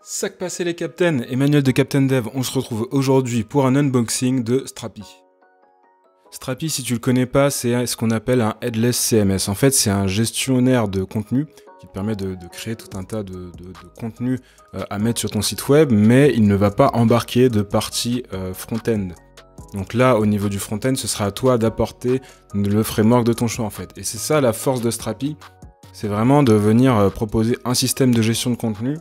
Sac passé les Captains, Emmanuel de Captain Dev, on se retrouve aujourd'hui pour un unboxing de Strapi. Strapi, si tu le connais pas, c'est ce qu'on appelle un Headless CMS. En fait, c'est un gestionnaire de contenu qui te permet de créer tout un tas de contenus à mettre sur ton site web, mais il ne va pas embarquer de partie front-end. Donc là, au niveau du front-end, ce sera à toi d'apporter le framework de ton choix en fait. Et c'est ça la force de Strapi, c'est vraiment de venir proposer un système de gestion de contenu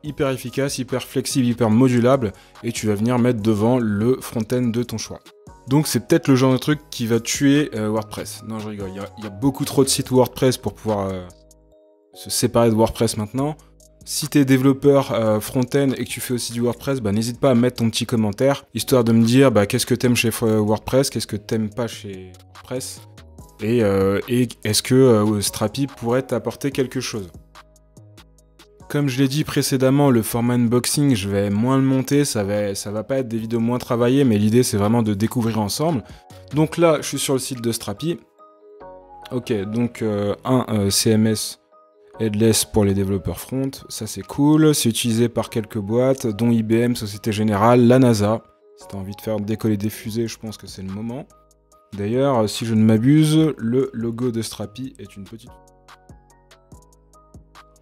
hyper efficace, hyper flexible, hyper modulable, et tu vas venir mettre devant le front-end de ton choix. Donc c'est peut-être le genre de truc qui va tuer WordPress. Non, je rigole, il y a beaucoup trop de sites WordPress pour pouvoir se séparer de WordPress maintenant. Si tu es développeur front-end et que tu fais aussi du WordPress, n'hésite pas à mettre ton petit commentaire, histoire de me dire qu'est-ce que t'aimes chez WordPress, qu'est-ce que t'aimes pas chez WordPress, et est-ce que Strapi pourrait t'apporter quelque chose. Comme je l'ai dit précédemment, le format unboxing, je vais moins le monter, ça va pas être des vidéos moins travaillées, mais l'idée c'est vraiment de découvrir ensemble. Donc là, je suis sur le site de Strapi. Ok, donc un CMS Headless pour les développeurs front, ça c'est cool, c'est utilisé par quelques boîtes, dont IBM, Société Générale, la NASA. Si t'as envie de faire décoller des fusées, je pense que c'est le moment. D'ailleurs, si je ne m'abuse, le logo de Strapi est une petite...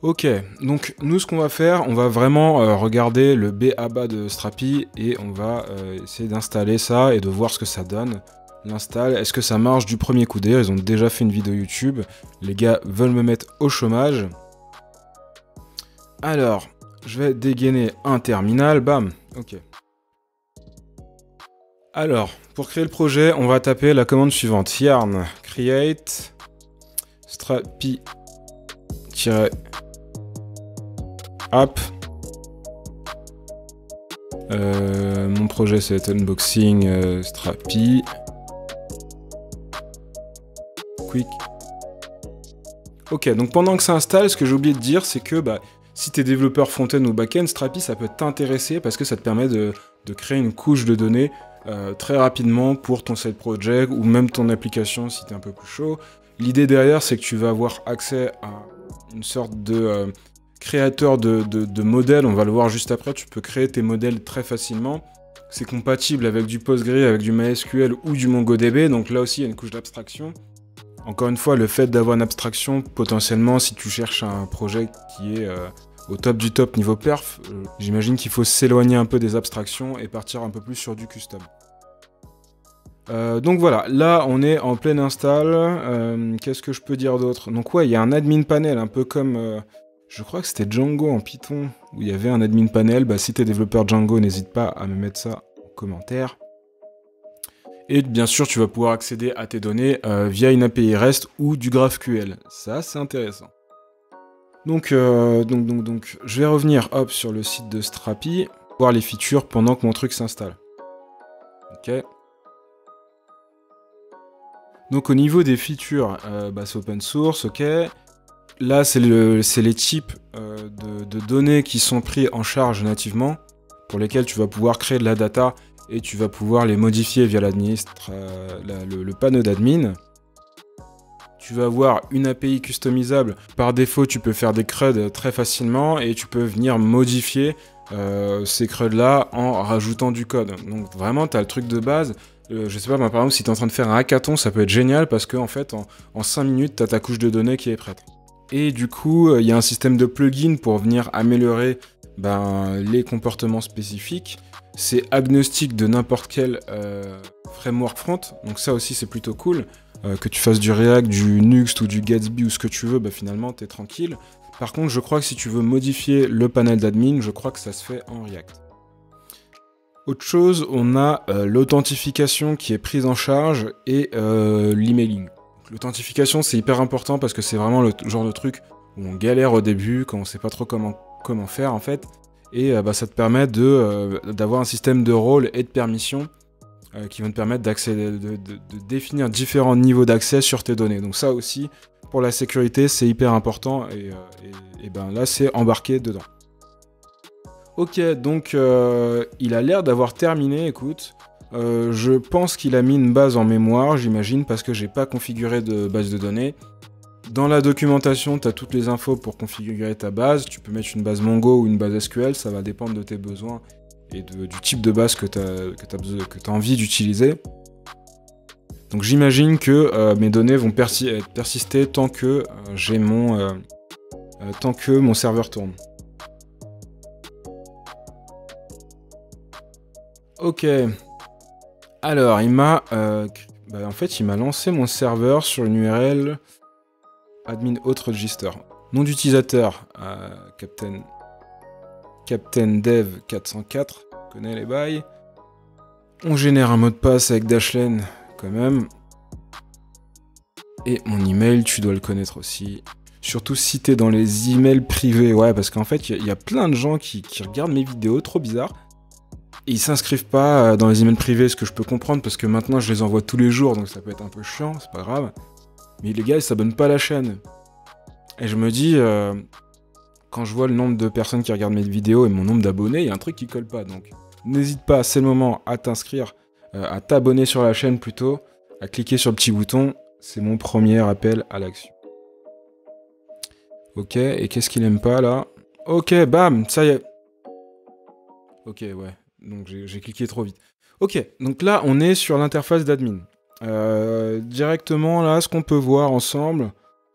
Ok, donc nous ce qu'on va faire, on va vraiment regarder le B.A.B.A de Strapi et on va essayer d'installer ça et de voir ce que ça donne. L'installe, est-ce que ça marche du premier coup d'œil? Ils ont déjà fait une vidéo YouTube, les gars veulent me mettre au chômage. Alors, je vais dégainer un terminal, bam, ok. Alors, pour créer le projet, on va taper la commande suivante, yarn create strapi app. Mon projet c'est unboxing Strapi. Quick. Ok, donc pendant que ça installe, ce que j'ai oublié de dire, c'est que si tu es développeur front-end ou back-end, Strapi ça peut t'intéresser parce que ça te permet de créer une couche de données très rapidement pour ton side project ou même ton application si tu es un peu plus chaud. L'idée derrière, c'est que tu vas avoir accès à une sorte de créateur de modèles, on va le voir juste après, tu peux créer tes modèles très facilement. C'est compatible avec du PostgreSQL, avec du MySQL ou du MongoDB, donc là aussi il y a une couche d'abstraction. Encore une fois, le fait d'avoir une abstraction, potentiellement, si tu cherches un projet qui est au top du top niveau perf, j'imagine qu'il faut s'éloigner un peu des abstractions et partir un peu plus sur du custom. Donc voilà, là on est en pleine install. Qu'est-ce que je peux dire d'autre? Donc ouais, il y a un admin panel, un peu comme... je crois que c'était Django en Python, où il y avait un admin panel. Si t'es développeur Django, n'hésite pas à me mettre ça en commentaire. Et bien sûr, tu vas pouvoir accéder à tes données via une API REST ou du GraphQL. Ça, c'est intéressant. Donc, je vais revenir sur le site de Strapi, voir les features pendant que mon truc s'installe. Ok. Donc au niveau des features, c'est open source, ok. Là, c'est les types de données qui sont pris en charge nativement, pour lesquels tu vas pouvoir créer de la data et tu vas pouvoir les modifier via le panneau d'admin. Tu vas avoir une API customisable. Par défaut, tu peux faire des CRUD très facilement et tu peux venir modifier ces CRUD-là en rajoutant du code. Donc vraiment, tu as le truc de base. Je sais pas, par exemple, si tu es en train de faire un hackathon, ça peut être génial parce qu'en fait, en 5 minutes, tu as ta couche de données qui est prête. Et du coup, il y a un système de plugin pour venir améliorer les comportements spécifiques. C'est agnostique de n'importe quel framework front, donc ça aussi c'est plutôt cool. Que tu fasses du React, du Nuxt ou du Gatsby ou ce que tu veux, finalement t'es tranquille. Par contre, je crois que si tu veux modifier le panel d'admin, je crois que ça se fait en React. Autre chose, on a l'authentification qui est prise en charge et l'emailing. L'authentification, c'est hyper important parce que c'est vraiment le genre de truc où on galère au début, quand on sait pas trop comment faire en fait. Et ça te permet d'avoir un système de rôle et de permission qui vont te permettre de définir différents niveaux d'accès sur tes données. Donc ça aussi, pour la sécurité, c'est hyper important et là, c'est embarqué dedans. Ok, donc il a l'air d'avoir terminé, écoute. Je pense qu'il a mis une base en mémoire, j'imagine, parce que j'ai pas configuré de base de données. Dans la documentation, tu as toutes les infos pour configurer ta base. Tu peux mettre une base Mongo ou une base SQL, ça va dépendre de tes besoins et du type de base que tu as envie d'utiliser. Donc j'imagine que mes données vont persister tant que mon serveur tourne. Ok. Alors, il m'a lancé mon serveur sur une URL admin auth register. Nom d'utilisateur, Captain Dev 404, connaît les bails. On génère un mot de passe avec Dashlane quand même. Et mon email, tu dois le connaître aussi. Surtout si t'es dans les emails privés. Ouais, parce qu'en fait, il y a plein de gens qui regardent mes vidéos, trop bizarre. Et ils s'inscrivent pas dans les emails privés, ce que je peux comprendre, parce que maintenant je les envoie tous les jours, donc ça peut être un peu chiant, c'est pas grave. Mais les gars, ils s'abonnent pas à la chaîne. Et je me dis, quand je vois le nombre de personnes qui regardent mes vidéos et mon nombre d'abonnés, il y a un truc qui colle pas. Donc n'hésite pas, c'est le moment à t'inscrire, à t'abonner sur la chaîne plutôt, à cliquer sur le petit bouton. C'est mon premier appel à l'action. Ok, et qu'est-ce qu'il aime pas là? Ok, bam, ça y est. Ok, ouais. Donc j'ai cliqué trop vite. Ok, donc là on est sur l'interface d'admin. Directement là, ce qu'on peut voir ensemble,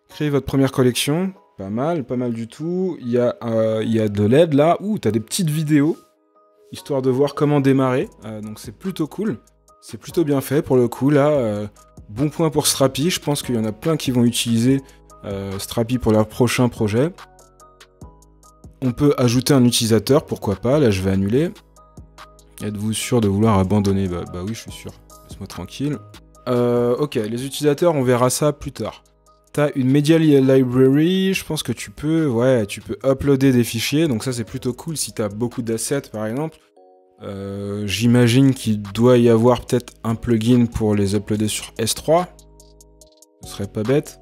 créer votre première collection, pas mal du tout. Il y a de l'aide là, t'as des petites vidéos, histoire de voir comment démarrer, donc c'est plutôt cool. C'est plutôt bien fait pour le coup là. Bon point pour Strapi, je pense qu'il y en a plein qui vont utiliser Strapi pour leur prochain projet. On peut ajouter un utilisateur, pourquoi pas, là je vais annuler. Êtes-vous sûr de vouloir abandonner? Bah oui, je suis sûr. Laisse-moi tranquille. Ok, les utilisateurs, on verra ça plus tard. T'as une Media Library, je pense que tu peux uploader des fichiers, donc ça c'est plutôt cool si t'as beaucoup d'assets par exemple. J'imagine qu'il doit y avoir peut-être un plugin pour les uploader sur S3. Ce serait pas bête.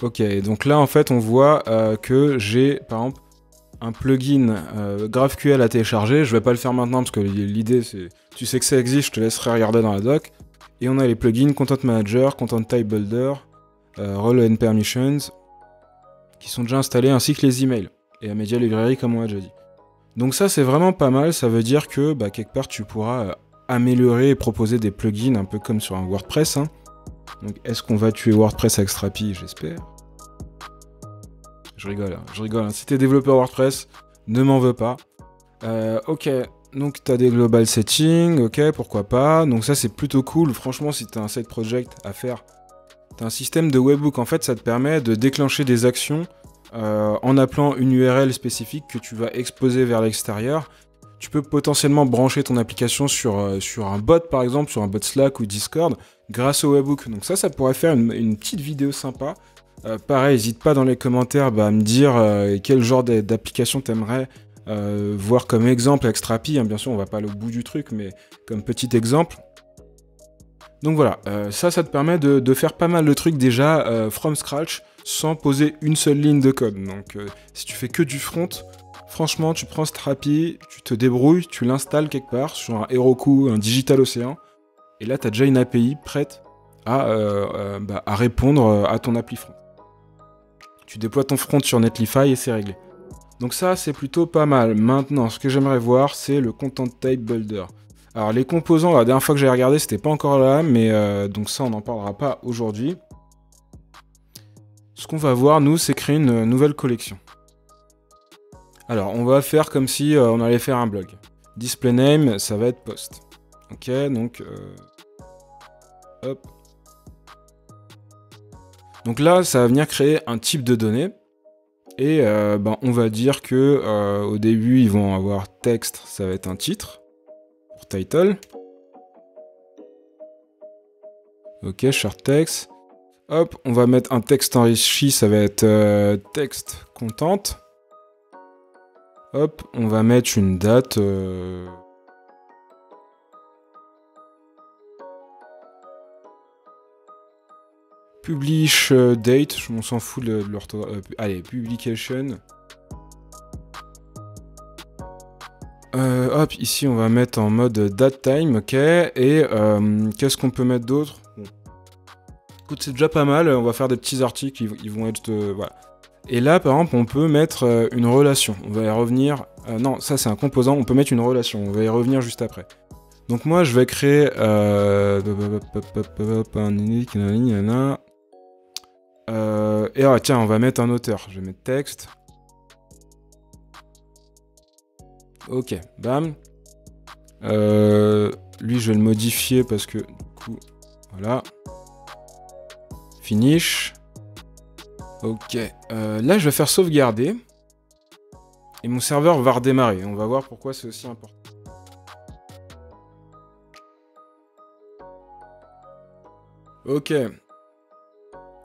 Ok, donc là en fait on voit que j'ai par exemple un plugin GraphQL à télécharger. Je vais pas le faire maintenant parce que l'idée c'est, tu sais que ça existe, je te laisserai regarder dans la doc. Et on a les plugins Content Manager, Content Type Builder, Role and Permissions, qui sont déjà installés, ainsi que les emails. Et la Media Library comme on a déjà dit. Donc ça c'est vraiment pas mal, ça veut dire que quelque part tu pourras améliorer et proposer des plugins un peu comme sur un WordPress. Hein. Donc est-ce qu'on va tuer WordPress avec Strapi? J'espère. Je rigole. Si t'es développeur WordPress, ne m'en veux pas. Ok, donc t'as des global settings, ok, pourquoi pas. Donc ça c'est plutôt cool, franchement si t'as un side project à faire, t'as un système de webhook, en fait ça te permet de déclencher des actions en appelant une URL spécifique que tu vas exposer vers l'extérieur. Tu peux potentiellement brancher ton application sur un bot par exemple, sur un bot Slack ou Discord, grâce au webhook. Donc ça pourrait faire une petite vidéo sympa. Pareil, n'hésite pas dans les commentaires à me dire quel genre d'application t'aimerais voir comme exemple avec Strapi. Hein, bien sûr, on va pas aller au bout du truc, mais comme petit exemple. Donc voilà, ça te permet de faire pas mal de trucs déjà from scratch, sans poser une seule ligne de code. Donc si tu fais que du front, franchement, tu prends Strapi, tu te débrouilles, tu l'installes quelque part sur un Heroku, un Digital Ocean, et là, tu as déjà une API prête à répondre à ton appli front. Tu déploies ton front sur Netlify et c'est réglé. Donc ça, c'est plutôt pas mal. Maintenant, ce que j'aimerais voir, c'est le Content Type Builder. Alors, les composants, la dernière fois que j'ai regardé, c'était pas encore là, mais donc ça, on n'en parlera pas aujourd'hui. Ce qu'on va voir, nous, c'est créer une nouvelle collection. Alors, on va faire comme si on allait faire un blog. Display name, ça va être post. Ok, donc... hop. Donc là, ça va venir créer un type de données. Et on va dire que au début, ils vont avoir texte, ça va être un titre. Pour title. Ok, short text. Hop, on va mettre un texte enrichi, ça va être texte content. Hop, on va mettre une date. Publish date, je m'en s'en fous de l'orthographe. Allez, publication. Hop, ici on va mettre en mode date time, ok. Et qu'est-ce qu'on peut mettre d'autre? Bon, Écoute, c'est déjà pas mal, on va faire des petits articles, ils vont être... voilà. Et là, par exemple, on peut mettre une relation. On va y revenir... non, ça c'est un composant, on peut mettre une relation. On va y revenir juste après. Donc moi, je vais créer... et ah, tiens, on va mettre un auteur. Je vais mettre texte. Ok, bam. Lui, je vais le modifier parce que, du coup, voilà. Finish. Ok. Là, je vais faire sauvegarder. Et mon serveur va redémarrer. On va voir pourquoi c'est aussi important. Ok.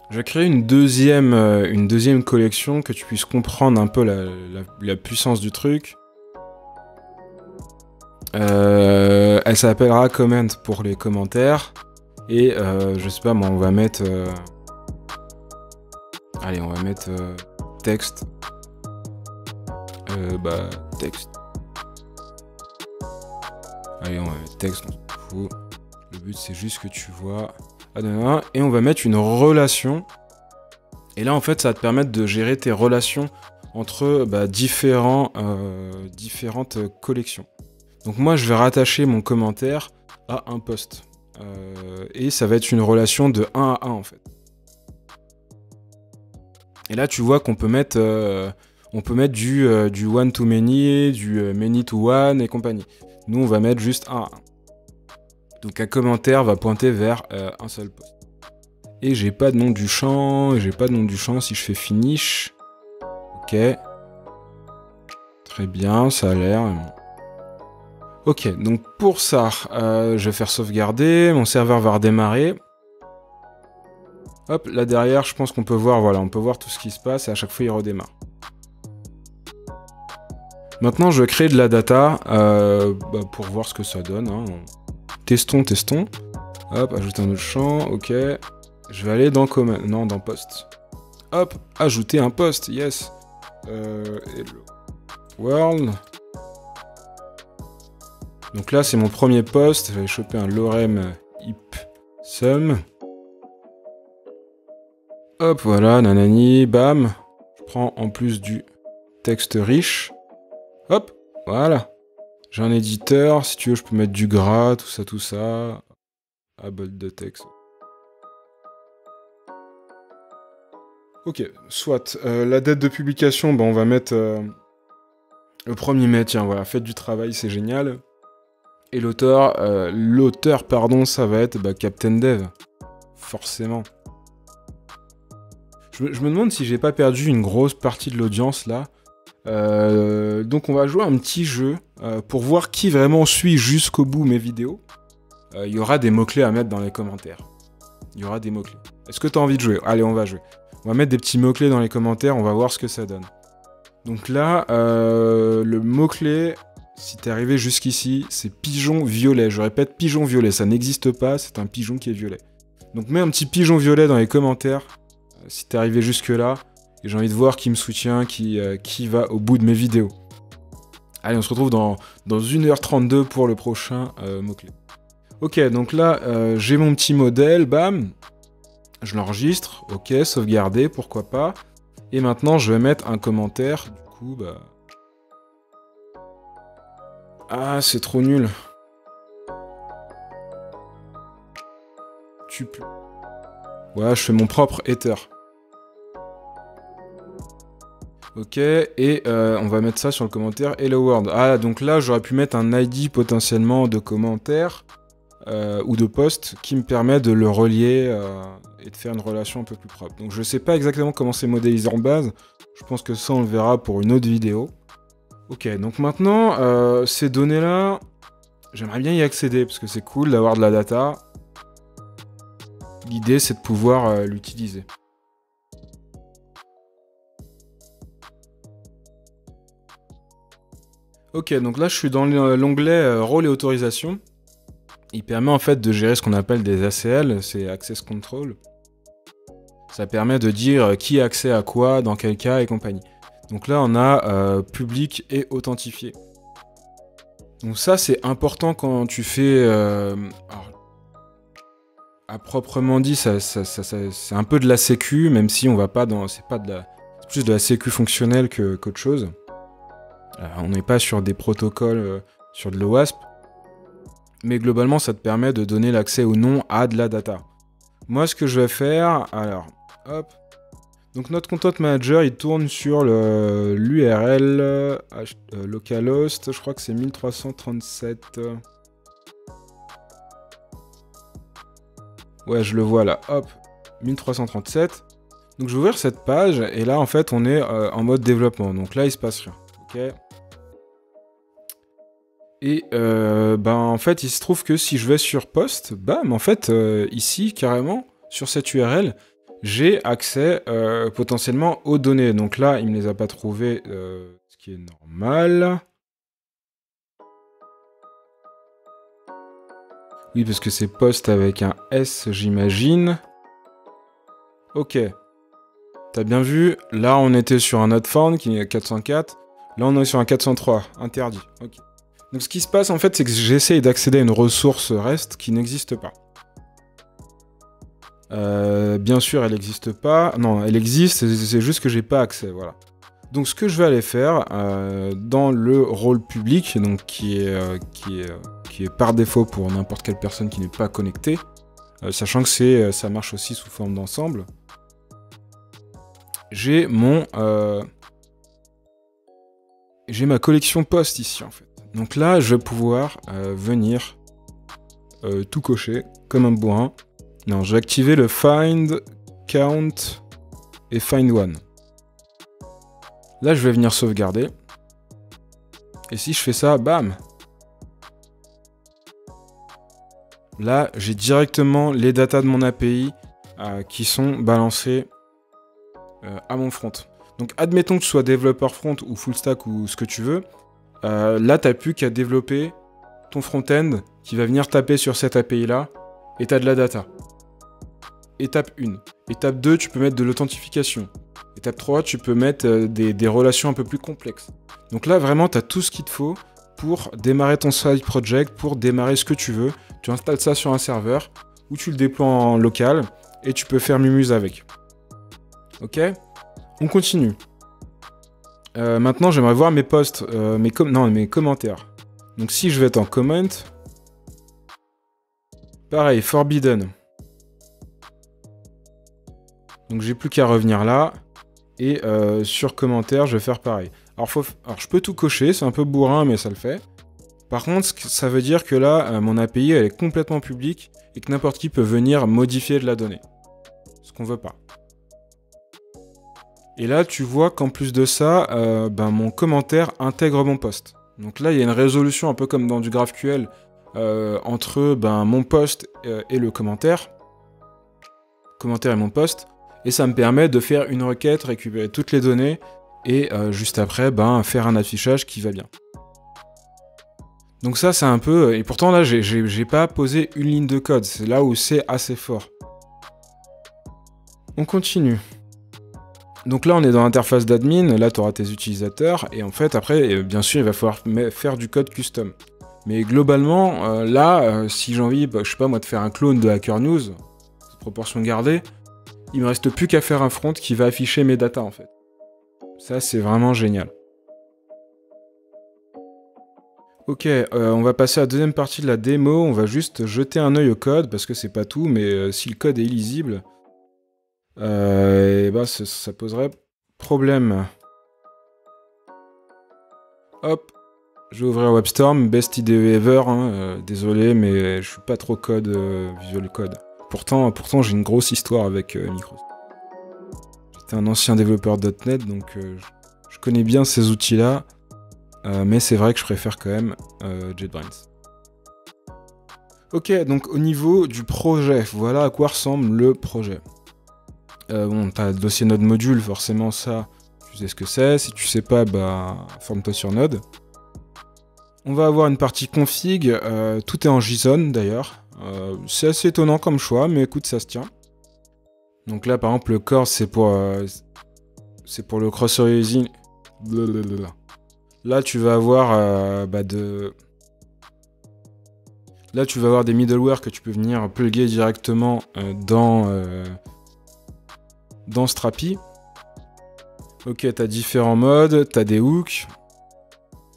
Je vais créer une deuxième collection, que tu puisses comprendre un peu la puissance du truc. Elle s'appellera comment pour les commentaires. Et je sais pas, moi, on va mettre... Allez, on va mettre texte. Texte. Allez, on va mettre texte, on s'en fout. Le but, c'est juste que tu vois... Et on va mettre une relation. Et là, en fait, ça va te permettre de gérer tes relations entre différentes collections. Donc moi, je vais rattacher mon commentaire à un post. Et ça va être une relation de 1 à 1, en fait. Et là, tu vois qu'on peut mettre, du one to many, du many to one et compagnie. Nous, on va mettre juste 1 à 1. Donc un commentaire va pointer vers un seul post. Et j'ai pas de nom du champ, si je fais finish. Ok. Très bien, ça a l'air. Ok, donc pour ça, je vais faire sauvegarder, mon serveur va redémarrer. Hop, là derrière, je pense qu'on peut voir, voilà, on peut voir tout ce qui se passe et à chaque fois il redémarre. Maintenant, je vais créer de la data pour voir ce que ça donne. Hein. Testons. Hop, ajouter un autre champ, ok. Je vais aller dans comment, non, dans post. Hop, ajouter un post, yes. Hello world. Donc là, c'est mon premier post. Je vais choper un lorem ipsum. Hop, voilà, nanani, bam. Je prends en plus du texte riche. Hop, voilà. J'ai un éditeur. Si tu veux, je peux mettre du gras, tout ça. Ah, bold de texte. Ok, soit. La date de publication, on va mettre le 1er mai. Tiens, voilà, faites du travail, c'est génial. Et l'auteur, ça va être Captain Dev. Forcément. Je me demande si j'ai pas perdu une grosse partie de l'audience là. Donc on va jouer un petit jeu pour voir qui vraiment suit jusqu'au bout mes vidéos. Il y aura des mots-clés à mettre dans les commentaires. Il y aura des mots-clés. Est-ce que tu as envie de jouer? Allez, on va jouer. On va mettre des petits mots-clés dans les commentaires, on va voir ce que ça donne. Donc là, le mot-clé, si t'es arrivé jusqu'ici, c'est pigeon violet. Je répète, pigeon violet, ça n'existe pas, c'est un pigeon qui est violet. Donc mets un petit pigeon violet dans les commentaires, si t'es arrivé jusque-là, et j'ai envie de voir qui me soutient, qui va au bout de mes vidéos. Allez, on se retrouve dans 1h32 pour le prochain mot-clé. Ok, donc là, j'ai mon petit modèle, bam. Je l'enregistre, ok, sauvegarder, pourquoi pas. Et maintenant, je vais mettre un commentaire, du coup, Ah, c'est trop nul. Ouais, je fais mon propre header. Ok, et on va mettre ça sur le commentaire Hello World. Ah, donc là, j'aurais pu mettre un ID potentiellement de commentaire ou de post qui me permet de le relier et de faire une relation un peu plus propre. Donc je sais pas exactement comment c'est modélisé en base. Je pense que ça, on le verra pour une autre vidéo. Ok, donc maintenant, ces données-là, j'aimerais bien y accéder parce que c'est cool d'avoir de la data. L'idée, c'est de pouvoir l'utiliser. Ok, donc là je suis dans l'onglet rôle et autorisation. Il permet en fait de gérer ce qu'on appelle des ACL, c'est Access Control. Ça permet de dire qui a accès à quoi, dans quel cas et compagnie. Donc là on a public et authentifié. Donc ça c'est important quand tu fais... à proprement dit, c'est un peu de la sécu, même si on va pas dans... C'est plus de la sécu fonctionnelle qu'autre chose. On n'est pas sur des protocoles, sur de l'OWASP. Mais globalement, ça te permet de donner l'accès ou non à de la data. Moi, ce que je vais faire... Alors, hop. Donc notre content manager, il tourne sur l'URL localhost, je crois que c'est 1337. Ouais, je le vois là, hop, 1337. Donc je vais ouvrir cette page, et là, en fait, on est en mode développement. Donc là, il se passe rien, ok. Et en fait, il se trouve que si je vais sur post, bam, en fait, ici, carrément, sur cette URL, j'ai accès potentiellement aux données. Donc là, il ne me les a pas trouvées, ce qui est normal. Oui, parce que c'est post avec un S, j'imagine. Ok. T'as bien vu, là, on était sur un autre form qui est 404. Là, on est sur un 403, interdit. Ok. Donc ce qui se passe, en fait, c'est que j'essaye d'accéder à une ressource REST qui n'existe pas. Bien sûr, elle n'existe pas. Non, elle existe, c'est juste que j'ai pas accès, voilà. Donc ce que je vais aller faire dans le rôle public, donc qui est par défaut pour n'importe quelle personne qui n'est pas connectée, sachant que ça marche aussi sous forme d'ensemble, j'ai ma collection post ici en fait. Donc là, je vais pouvoir venir tout cocher comme un bourrin. Non, je vais activer le find, count et find one. Là, je vais venir sauvegarder. Et si je fais ça, bam! Là, j'ai directement les datas de mon API qui sont balancées à mon front. Donc, admettons que tu sois développeur front ou full stack ou ce que tu veux. Là, tu n'as plus qu'à développer ton front-end qui va venir taper sur cette API-là et tu as de la data. Étape 1. Étape 2, tu peux mettre de l'authentification. Étape 3, tu peux mettre des relations un peu plus complexes. Donc là, vraiment, tu as tout ce qu'il te faut pour démarrer ton side project, pour démarrer ce que tu veux. Tu installes ça sur un serveur ou tu le déploies en local et tu peux faire mumuse avec. Ok? On continue. Maintenant, j'aimerais voir mes posts, mes commentaires. Donc si je vais être en comment, pareil, forbidden. Donc j'ai plus qu'à revenir là. Et sur commentaire, je vais faire pareil. Alors je peux tout cocher, c'est un peu bourrin, mais ça le fait. Par contre, ça veut dire que là, mon API, elle est complètement publique et que n'importe qui peut venir modifier de la donnée. Ce qu'on veut pas. Et là, tu vois qu'en plus de ça, mon commentaire intègre mon post. Donc là, il y a une résolution un peu comme dans du GraphQL entre mon post et le commentaire. Commentaire et mon post. Et ça me permet de faire une requête, récupérer toutes les données et juste après, faire un affichage qui va bien. Donc ça, c'est un peu... Et pourtant, là, j'ai pas posé une ligne de code. C'est là où c'est assez fort. On continue. Donc là, on est dans l'interface d'admin. Là, tu auras tes utilisateurs. Et en fait, après, bien sûr, il va falloir faire du code custom. Mais globalement, si j'ai envie, je sais pas moi, de faire un clone de Hacker News, proportion gardée, il me reste plus qu'à faire un front qui va afficher mes datas, en fait. Ça, c'est vraiment génial. Ok, on va passer à la deuxième partie de la démo. On va juste jeter un œil au code, parce que c'est pas tout, mais si le code est illisible, ça poserait problème. Hop, je vais ouvrir WebStorm, best IDE ever, hein, désolé, mais je suis pas trop code, Visual Code. Pourtant j'ai une grosse histoire avec Microsoft. J'étais un ancien développeur .NET, donc je connais bien ces outils-là. Mais c'est vrai que je préfère quand même JetBrains. Ok, donc au niveau du projet, voilà à quoi ressemble le projet. T'as le dossier Node module, forcément ça, tu sais ce que c'est. Si tu sais pas, forme-toi sur Node. On va avoir une partie config, tout est en JSON d'ailleurs. C'est assez étonnant comme choix, mais écoute, ça se tient. Donc là, par exemple, le core, c'est pour le cross-using. Là, tu vas avoir Là, Là, tu vas avoir des middleware que tu peux venir plugger directement dans Strapi. Ok, tu as différents modes, tu as des hooks.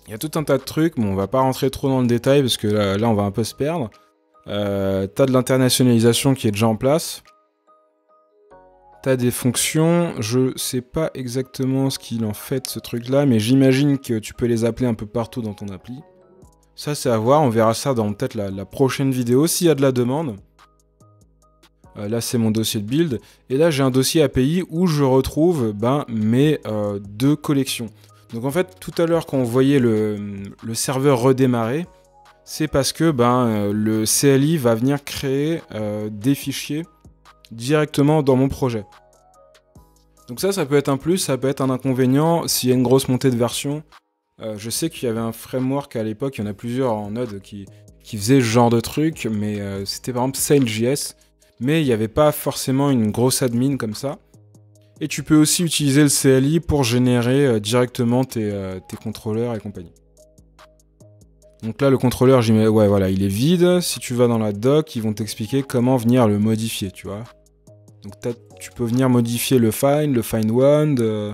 Il y a tout un tas de trucs, mais on va pas rentrer trop dans le détail parce que là on va un peu se perdre. T'as de l'internationalisation qui est déjà en place. T'as des fonctions, je sais pas exactement ce qu'il en fait ce truc là, mais j'imagine que tu peux les appeler un peu partout dans ton appli. Ça c'est à voir, on verra ça dans peut-être la prochaine vidéo s'il y a de la demande. Là c'est mon dossier de build, et là j'ai un dossier API où je retrouve mes deux collections. Donc en fait tout à l'heure quand on voyait le serveur redémarrer, c'est parce que le CLI va venir créer des fichiers directement dans mon projet. Donc ça peut être un plus, ça peut être un inconvénient s'il y a une grosse montée de version. Je sais qu'il y avait un framework à l'époque, il y en a plusieurs en Node qui faisaient ce genre de truc, mais c'était par exemple Sail.js, mais il n'y avait pas forcément une grosse admin comme ça. Et tu peux aussi utiliser le CLI pour générer directement tes contrôleurs et compagnie. Donc là, le contrôleur, ouais, voilà, il est vide. Si tu vas dans la doc, ils vont t'expliquer comment venir le modifier, tu vois. Donc tu peux venir modifier le find one,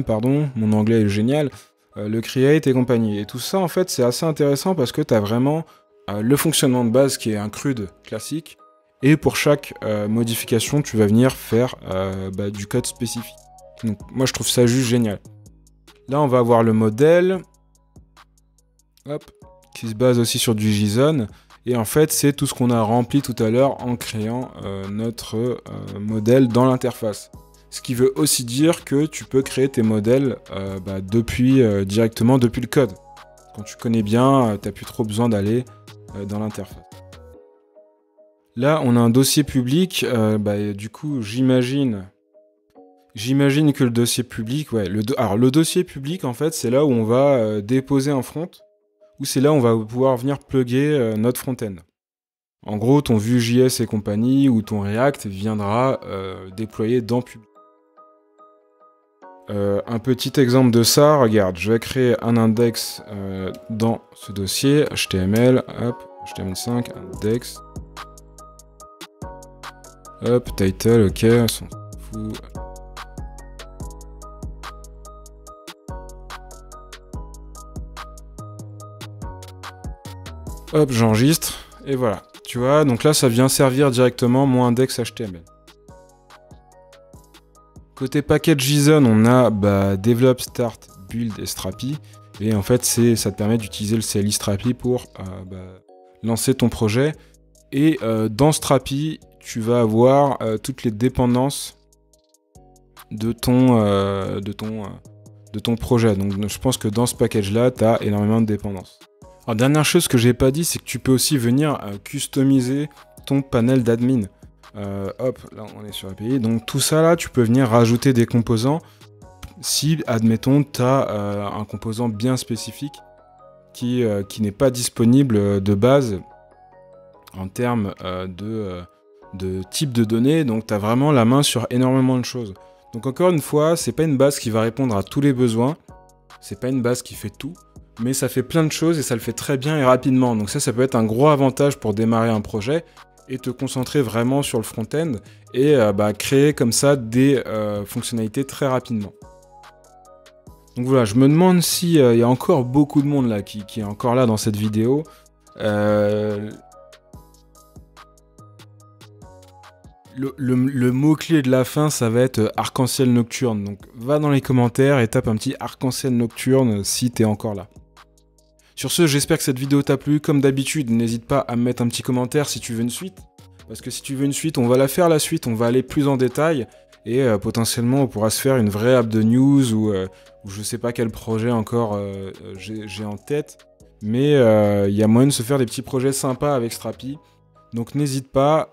pardon, mon anglais est génial, le create et compagnie. Et tout ça, en fait, c'est assez intéressant parce que tu as vraiment le fonctionnement de base qui est un CRUD classique. Et pour chaque modification, tu vas venir faire du code spécifique. Donc moi, je trouve ça juste génial. Là, on va avoir le modèle. Hop, qui se base aussi sur du JSON. Et en fait, c'est tout ce qu'on a rempli tout à l'heure en créant notre modèle dans l'interface. Ce qui veut aussi dire que tu peux créer tes modèles directement depuis le code. Quand tu connais bien, tu n'as plus trop besoin d'aller dans l'interface. Là, on a un dossier public. Du coup, j'imagine que le dossier public... Ouais, alors, le dossier public, en fait, c'est là où on va déposer un front. Ou c'est là où on va pouvoir venir plugger notre front-end. En gros, ton Vue.js et compagnie ou ton React viendra déployer dans public. Un petit exemple de ça, regarde, je vais créer un index dans ce dossier, HTML, hop, HTML5, index, hop, title, ok, on s'en fout. Hop, j'enregistre, et voilà. Tu vois, donc là, ça vient servir directement mon index HTML. Côté package JSON, on a Develop, Start, Build et Strapi. Et en fait, ça te permet d'utiliser le CLI Strapi pour lancer ton projet. Et dans Strapi, tu vas avoir toutes les dépendances de ton projet. Donc je pense que dans ce package-là, tu as énormément de dépendances. Alors, dernière chose que j'ai pas dit, c'est que tu peux aussi venir customiser ton panel d'admin. Hop, là on est sur API. Donc tout ça là, tu peux venir rajouter des composants si, admettons, tu as un composant bien spécifique qui n'est pas disponible de base en termes de type de données. Donc tu as vraiment la main sur énormément de choses. Donc encore une fois, c'est pas une base qui va répondre à tous les besoins. C'est pas une base qui fait tout. Mais ça fait plein de choses et ça le fait très bien et rapidement. Donc ça peut être un gros avantage pour démarrer un projet et te concentrer vraiment sur le front-end et créer comme ça des fonctionnalités très rapidement. Donc voilà, je me demande s'il y a encore beaucoup de monde là qui est encore là dans cette vidéo. Le mot-clé de la fin, ça va être arc-en-ciel nocturne. Donc va dans les commentaires et tape un petit arc-en-ciel nocturne si t'es encore là. Sur ce, j'espère que cette vidéo t'a plu. Comme d'habitude, n'hésite pas à me mettre un petit commentaire si tu veux une suite. Parce que si tu veux une suite, on va la faire la suite, on va aller plus en détail. Et potentiellement, on pourra se faire une vraie app de news ou je sais pas quel projet encore j'ai en tête. Mais il y a moyen de se faire des petits projets sympas avec Strapi. Donc n'hésite pas,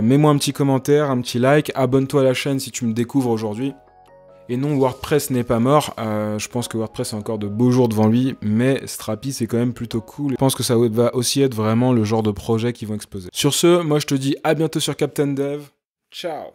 mets-moi un petit commentaire, un petit like, abonne-toi à la chaîne si tu me découvres aujourd'hui. Et non, WordPress n'est pas mort, je pense que WordPress a encore de beaux jours devant lui, mais Strapi c'est quand même plutôt cool. Je pense que ça va aussi être vraiment le genre de projet qui vont exploser. Sur ce, moi je te dis à bientôt sur Captain Dev, ciao.